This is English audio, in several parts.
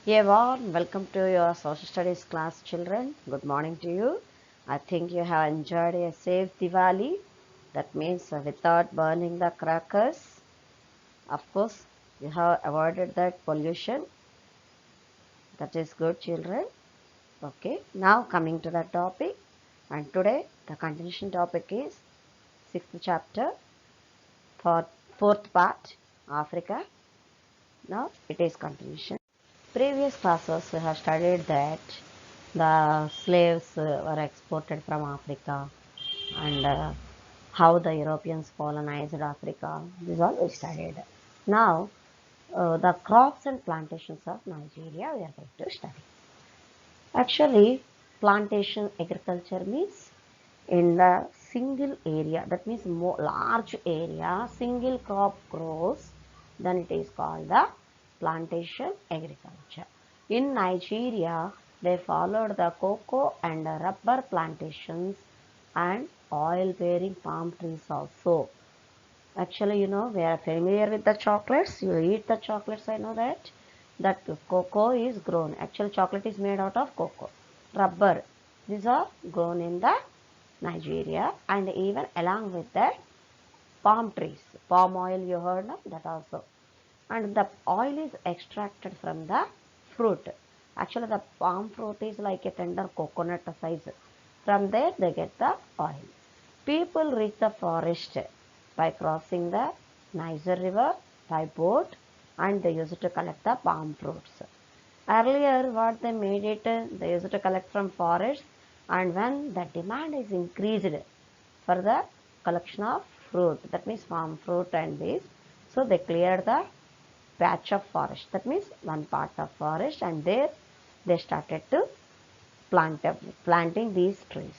A warm welcome to your social studies class, children. Good morning to you. I think you have enjoyed a safe Diwali. That means without burning the crackers. Of course, you have avoided that pollution. That is good, children. Okay, now coming to the topic. And today, the continuation topic is sixth chapter for fourth part, Africa. Now it is continuation. Previous classes we have studied that the slaves were exported from Africa and how the Europeans colonized Africa. This all we studied. Now, the crops and plantations of Nigeria we are going to study. Actually, plantation agriculture means in the single area, that means more large area, single crop grows, then it is called the plantation agriculture. In Nigeria, they followed the cocoa and rubber plantations and oil bearing palm trees also. Actually, we are familiar with the chocolates. You eat the chocolates, I know that. That cocoa is grown. Actually, chocolate is made out of cocoa. Rubber. These are grown in the Nigeria, and even along with that, palm trees. Palm oil, you heard of that also. And the oil is extracted from the fruit. Actually, the palm fruit is like a tender coconut size. From there, they get the oil. People reach the forest by crossing the Niger River by boat, and they used to collect the palm fruits. Earlier, what they made it, they used to collect from forests, and when the demand is increased for the collection of fruit, that means palm fruit and this, so they cleared the patch of forest, that means one part of forest, and there they started to planting these trees.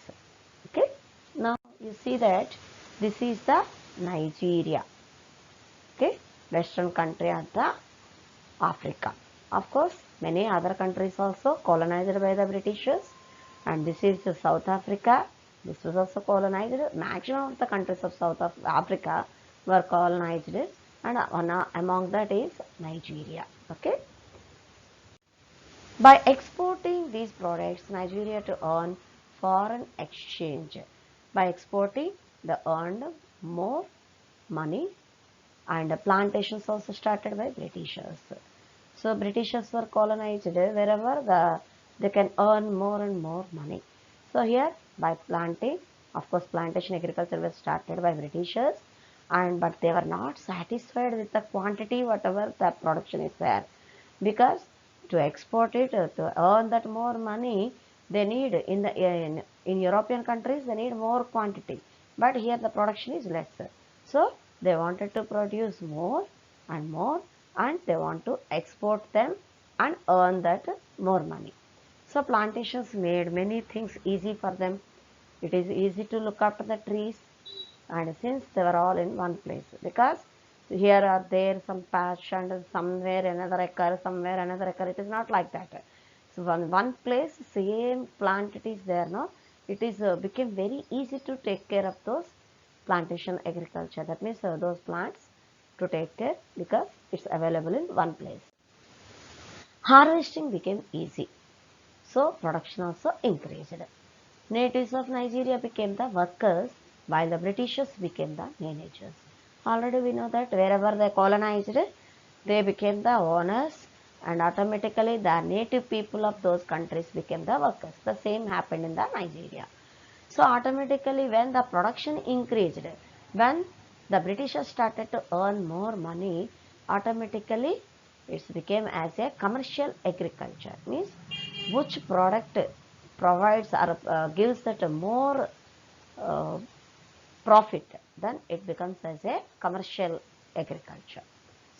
Okay, now you see that this is the Nigeria, okay, western country of the Africa. Of course, many other countries also colonized by the Britishers, and this is South Africa. This was also colonized. Maximum of the countries of South of Africa were colonized, and among that is Nigeria. Okay. By exporting these products, Nigeria to earn foreign exchange. By exporting, they earned more money, and plantations also started by Britishers. So Britishers were colonized wherever they can earn more and more money. So here by planting, of course plantation agriculture was started by Britishers, and but they were not satisfied with the quantity whatever the production is there, because to export it to earn that more money they need in European countries they need more quantity, but here the production is lesser. So they wanted to produce more and more, and they want to export them and earn that more money. So plantations made many things easy for them. It is easy to look after the trees, and since they were all in one place, because here are there some patch and somewhere another acre, somewhere another acre, it is not like that. So one place same plant it is there, no, it is became very easy to take care of those plantation agriculture, that means those plants to take care because it's available in one place. Harvesting became easy, so production also increased. Natives of Nigeria became the workers while the Britishers became the managers. Already we know that wherever they colonized, they became the owners, and automatically the native people of those countries became the workers. The same happened in the Nigeria. So automatically when the production increased, when the Britishers started to earn more money, automatically it became as a commercial agriculture, means which product provides or gives that more uh, profit, then it becomes as a commercial agriculture.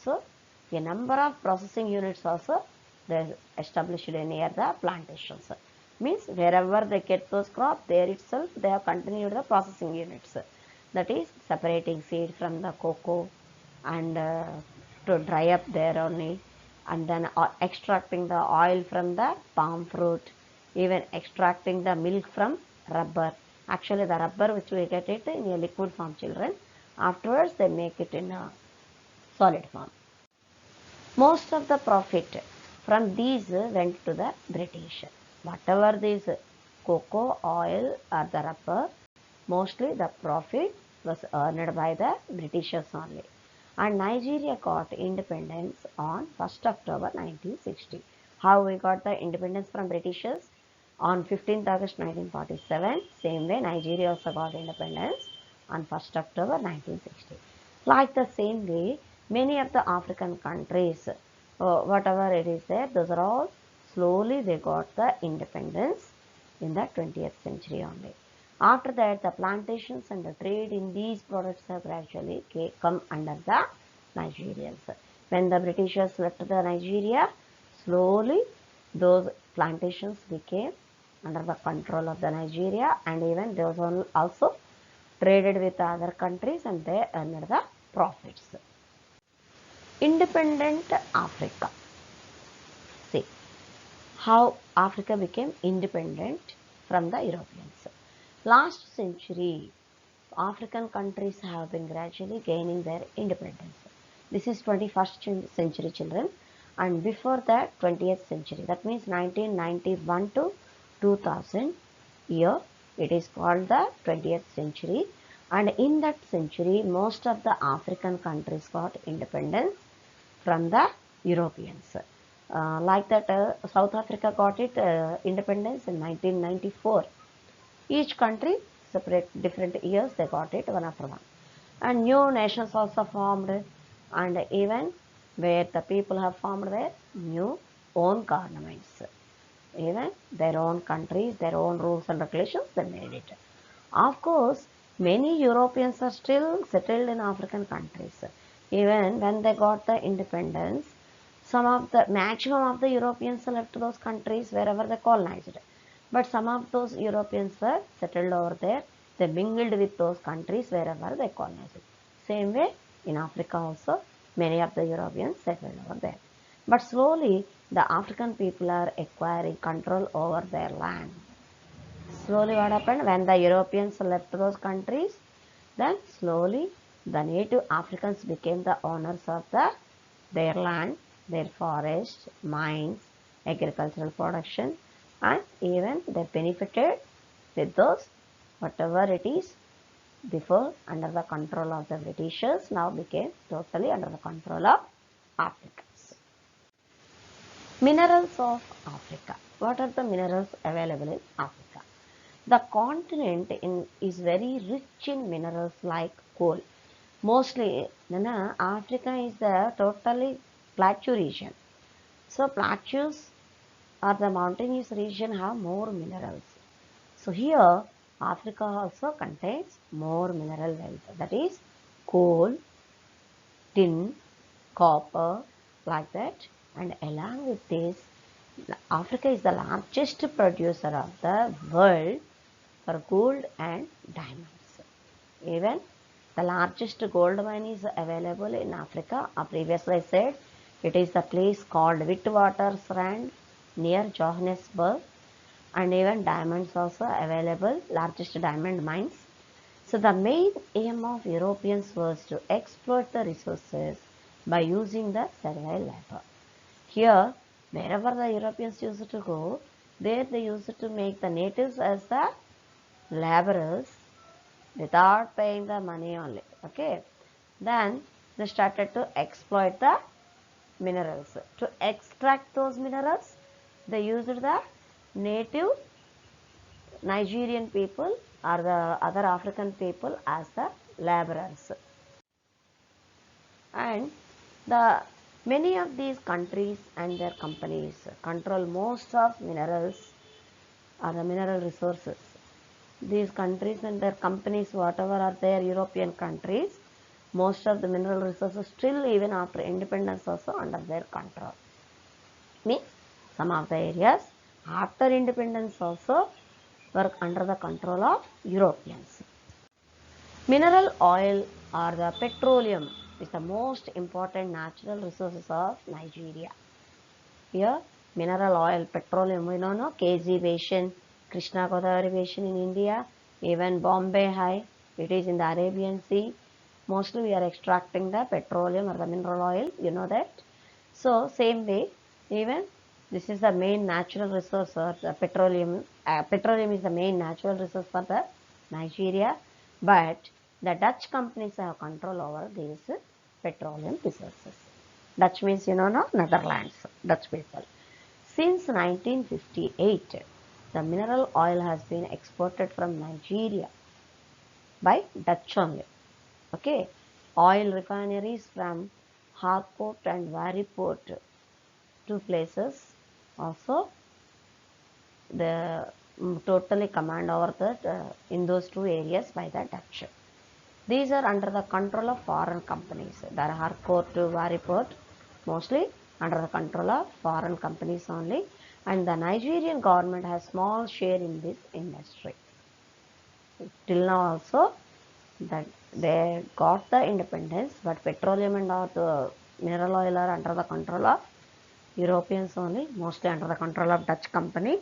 So a number of processing units also they established near the plantations. Means wherever they get those crops, there itself they have continued the processing units. That is separating seed from the cocoa, and to dry up there only, and then extracting the oil from the palm fruit, even extracting the milk from rubber. Actually the rubber which we get it in a liquid form, children, afterwards they make it in a solid form. Most of the profit From these went to the British. Whatever these cocoa, oil or the rubber, mostly the profit was earned by the Britishers only. And Nigeria got independence on 1st October 1960. How we got the independence from Britishers? On 15th August 1947. Same way Nigeria also got independence on 1st October 1960. Like the same way, many of the African countries, whatever it is there, those are all slowly they got the independence in the 20th century only. After that, the plantations and the trade in these products have gradually come under the Nigerians. When the Britishers left the Nigeria, slowly those plantations became under the control of the Nigeria, and even those also traded with other countries and they earned the profits. Independent Africa. See how Africa became independent from the Europeans. Last century, African countries have been gradually gaining their independence. This is 21st century children, and before that 20th century. That means 1991 to 2000 year. It is called the 20th century, and in that century most of the African countries got independence from the Europeans. Like that, South Africa got it independence in 1994. Each country separate different years they got it one after one, and new nations also formed, and even where the people have formed their new own governments, even their own countries, their own rules and regulations they made it. Of course, many Europeans are still settled in African countries. Even when they got the independence, some of the maximum of the Europeans left those countries wherever they colonized. But some of those Europeans were settled over there. They mingled with those countries wherever they colonized. Same way in Africa also, many of the Europeans settled over there. But slowly, the African people are acquiring control over their land. Slowly what happened? When the Europeans left those countries, then slowly the native Africans became the owners of their land, their forests, mines, agricultural production, and even they benefited with those whatever it is before under the control of the Britishers now became totally under the control of Africans. Minerals of Africa. What are the minerals available in Africa? The continent is very rich in minerals like coal. Mostly, Africa is the totally plateau region. So plateaus or the mountainous region have more minerals. So here, Africa also contains more mineral wealth. That is coal, tin, copper, like that. And along with this, Africa is the largest producer of the world for gold and diamonds. Even the largest gold mine is available in Africa. Previously I said it is the place called Witwatersrand near Johannesburg, and even diamonds also available, largest diamond mines. So the main aim of Europeans was to exploit the resources by using the servile labor. Here, wherever the Europeans used to go, there they used to make the natives as the laborers without paying the money only. Okay. Then they started to exploit the minerals. To extract those minerals, they used the native Nigerian people or the other African people as the laborers. And the many of these countries and their companies control most of minerals or the mineral resources. These countries and their companies, whatever are their European countries, most of the mineral resources still even after independence also under their control. Means some of the areas after independence also were under the control of Europeans. Mineral oil or the petroleum is the most important natural resources of Nigeria. Here mineral oil, petroleum, we know no KG Basin, Krishna Godavari Basin in India, even Bombay High, it is in the Arabian Sea. Mostly we are extracting the petroleum or the mineral oil, you know that. So same way, even This is the main natural resource, the petroleum. Petroleum is the main natural resource for the Nigeria, but the Dutch companies have control over these petroleum resources. Dutch means, no, Netherlands, Dutch people. Since 1958, the mineral oil has been exported from Nigeria by Dutch only. Okay, oil refineries from Harcourt and Warriport, two places. Also, the totally command over that in those two areas by the Dutch. These are under the control of foreign companies. The Harcourt to Warriport mostly under the control of foreign companies only, and the Nigerian government has small share in this industry. Till now also that they got the independence, but petroleum and all the mineral oil are under the control of Europeans only, mostly under the control of Dutch company.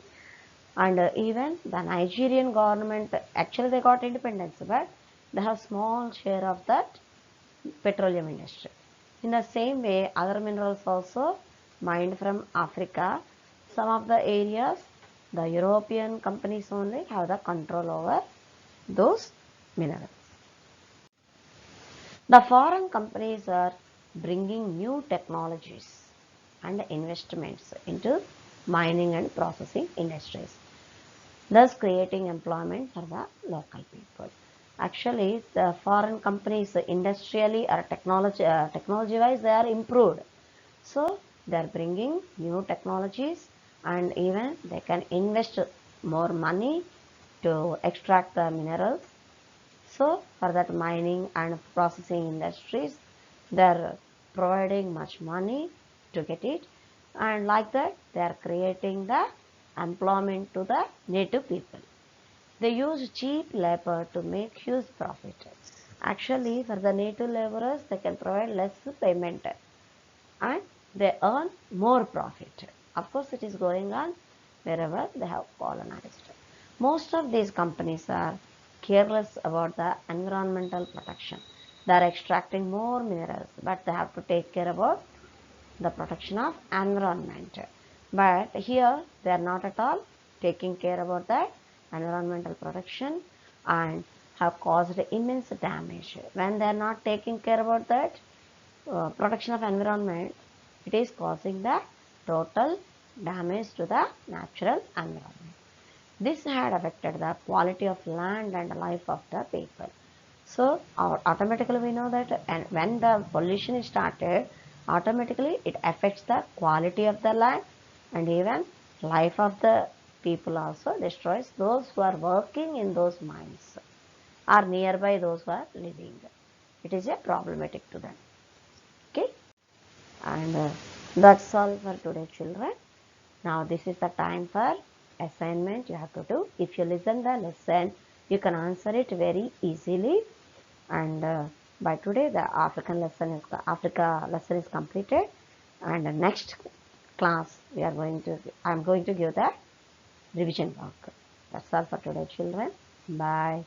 And even the Nigerian government, actually they got independence, but they have small share of that petroleum industry. In the same way, other minerals also mined from Africa. Some of the areas, the European companies only have the control over those minerals. The foreign companies are bringing new technologies and investments into mining and processing industries, thus creating employment for the local people. Actually, the foreign companies industrially or technology wise they are improved, so they are bringing new technologies, and even they can invest more money to extract the minerals. So for that mining and processing industries, they are providing much money to get it, and like that they are creating the employment to the native people. They use cheap labor to make huge profit. Actually, for the native laborers, they can provide less payment and they earn more profit. Of course, it is going on wherever they have colonized. Most of these companies are careless about the environmental protection. They are extracting more minerals, but they have to take care about the protection of environment. But here they are not at all taking care about that environmental protection and have caused immense damage. When they are not taking care about that protection of environment, it is causing the total damage to the natural environment. This had affected the quality of land and life of the people. So automatically we know that, and when the pollution is started, automatically it affects the quality of the land and even life of the people also destroys those who are working in those mines or nearby those who are living. It is a problematic to them. Okay, and that's all for today, children. Now this is the time for assignment you have to do. If you listen the lesson, you can answer it very easily. And by today, the Africa lesson is completed. And next class, I am going to give the revision work. That's all for today, children. Bye.